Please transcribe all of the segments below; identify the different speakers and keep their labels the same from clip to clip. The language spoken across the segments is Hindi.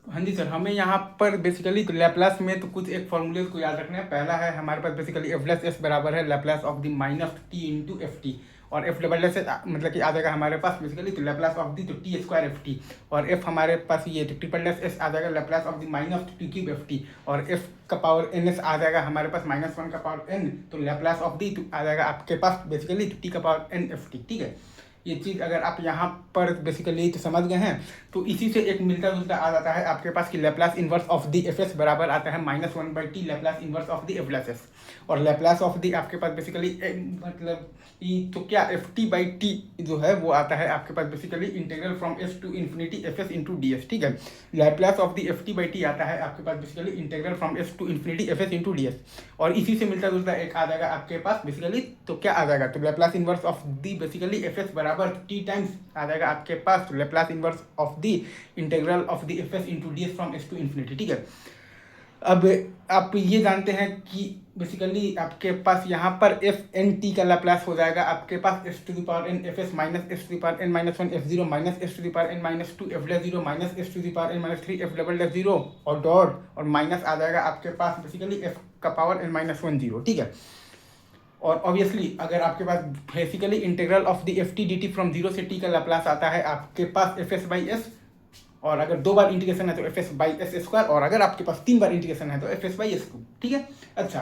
Speaker 1: हाँ जी सर, हमें यहाँ पर बेसिकली तो लैपलास में तो कुछ एक फॉर्मूले को याद रखना है। पहला है हमारे पास बेसिकली एफ प्लस एस बराबर है Laplace of the minus T into F T, और एफ डबल एस मतलब कि आ जाएगा हमारे पास बेसिकली तो लैपलास ऑफ दी तो टी स्क्वायर एफ टी, और एफ हमारे पास ये तो ट्रिपल एस एस आ जाएगा Laplace of the minus T cube F T, और एफ का पावर एन एस आ जाएगा हमारे पास माइनस वन का पावर एन, तो लैपलास ऑफ दी तो आ जाएगा आपके पास बेसिकली टी का पावर एन एफ टी। ठीक है, ये चीज़ अगर आप यहाँ पर बेसिकली तो समझ गए हैं, तो इसी से एक मिलता जुलता आ जाता है आपके पास कि Laplace inverse of the f s बराबर आता है minus one by T Laplace inverse of the F plus S, और लैपलास ऑफ दी आपके पास बेसिकली मतलब तो क्या एफ टी बाई टी जो है वो आता है आपके पास basically integral from s to infinity f s into d s. ठीक है, Laplace of the f t by t आता है आपके पास basically integral from s to infinity f s into d s, और इसी से मिलता जुलता एक आ जाएगा आपके पास बेसिकली तो क्या आ जाएगा तो Laplace inverse of the basically f s बराबर टी टाइम्स आ जाएगा आपके पास तो Laplace inverse of the integral of the f s into d s from s to infinity. ठीक है, अब आप ये जानते हैं कि बेसिकली आपके पास यहाँ पर एफ एन टी का लैपलास हो जाएगा आपके पास s to the power n f s minus s to the power n minus one f zero minus s to the power n minus two f dash zero minus s to the power n minus three f double dash zero और डॉट और माइनस आ जाएगा आपके पास बेसिकली एफ का power n minus one zero. ठीक है, और ऑब्वियसली अगर आपके पास basically integral of the f t d t from zero से टी का लैपलास आता है आपके पास एफ एस बाई एस, और अगर दो बार इंटीग्रेशन है तो f s by s square, और अगर आपके पास तीन बार इंटीग्रेशन है तो f s by s cube. ठीक है, अच्छा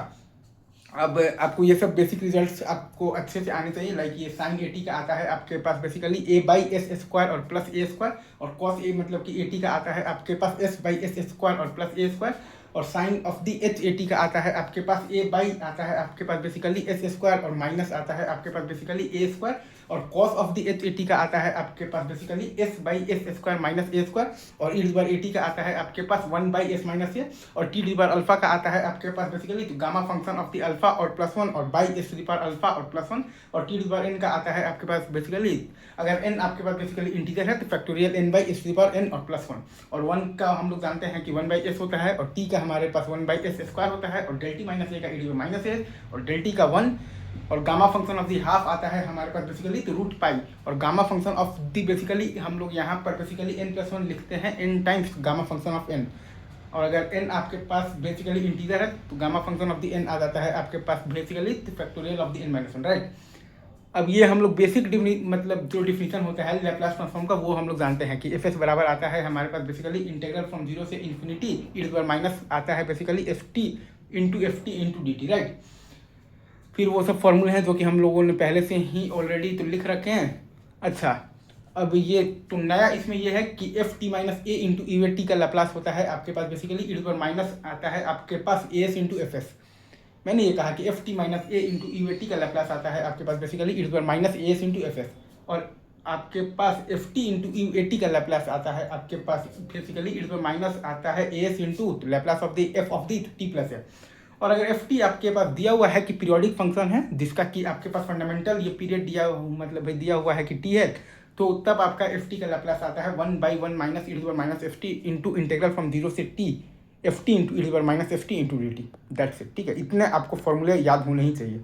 Speaker 1: अब आपको ये सब बेसिक रिजल्ट्स आपको अच्छे से आने चाहिए। लाइक ये साइन ए टी का आता है आपके पास basically a by s square और प्लस ए स्क्वायर, और कॉस ए मतलब कि ए टी का आता है आपके पास एस बाई एस स्क्वायर और प्लस ए स्क्वायर, और sine of the h a t का आता है आपके पास ए बाई आता है आपके पास बेसिकली एस स्क्वायर और माइनस आता है आपके पास बेसिकली ए स्क्वायर, और cos of the h a t का आता है आपके पास basically s by s square minus a square, और ई डिवार ए टी का आता है आपके पास one by s minus a, और टी डिवार अल्फा का आता है आपके पास बेसिकली तो gamma function of the alpha और प्लस वन और by s to the power alpha और प्लस वन, और टी डिवार एन का आता है आपके पास बेसिकली अगर एन आपके पास बेसिकली इंटीजर है तो factorial n by s to the power n और प्लस वन, और वन का हम लोग जानते हैं कि वन बाई एस होता है, और टी का हमारे पास वन बाई एस स्क्वायर होता है, और डेल टी माइनस ए का ई माइनस ए, और डेल टी का वन, और gamma function of the half आता है हमारे पास बेसिकली तो रूट पाई, और gamma function of the basically हम लोग यहाँ पर बेसिकली एन प्लस वन लिखते हैं n times gamma function of n, और अगर एन आपके पास बेसिकली इंटीजर है तो gamma function of the n आ जाता है आपके पास basically factorial of the n minus one, right. अब ये हम लोग बेसिक मतलब जो डिफिनीशन होता है लैपलास ट्रांसफॉर्म का वो हम लोग जानते हैं कि एफ एस बराबर आता है हमारे पास बेसिकली इंटीग्रल फ्रॉम जीरो से इन्फिनिटी ई टू माइनस आता है basically F t into d T, right. फिर वो सब फॉर्मूले हैं जो कि हम लोगों ने पहले से ही ऑलरेडी तो लिख रखे हैं। अच्छा, अब ये तो नया इसमें ये है कि f t minus a into e t का लैपलास होता है आपके पास बेसिकली ई टू माइनस आता है आपके पास a s into f s. मैंने ये कहा कि f t minus a into e t का लैपलास आता है आपके पास basically e to minus a s into f s, और आपके पास f t into e t का लैपलास आता है आपके पास बेसिकली ई टू माइनस आता है ए s into Laplace of the F of the T plus है। और अगर एफ टी आपके पास दिया हुआ है कि पीरियोडिक फंक्शन है जिसका कि आपके पास फंडामेंटल ये पीरियड मतलब दिया हुआ है कि टी है, तो तब आपका एफ टी का लैपलास आता है one by one minus e to minus f t into integral from zero से t f t into e to minus f t into d t, that's it. ठीक है, इतने आपको फॉर्मूले याद होने ही चाहिए।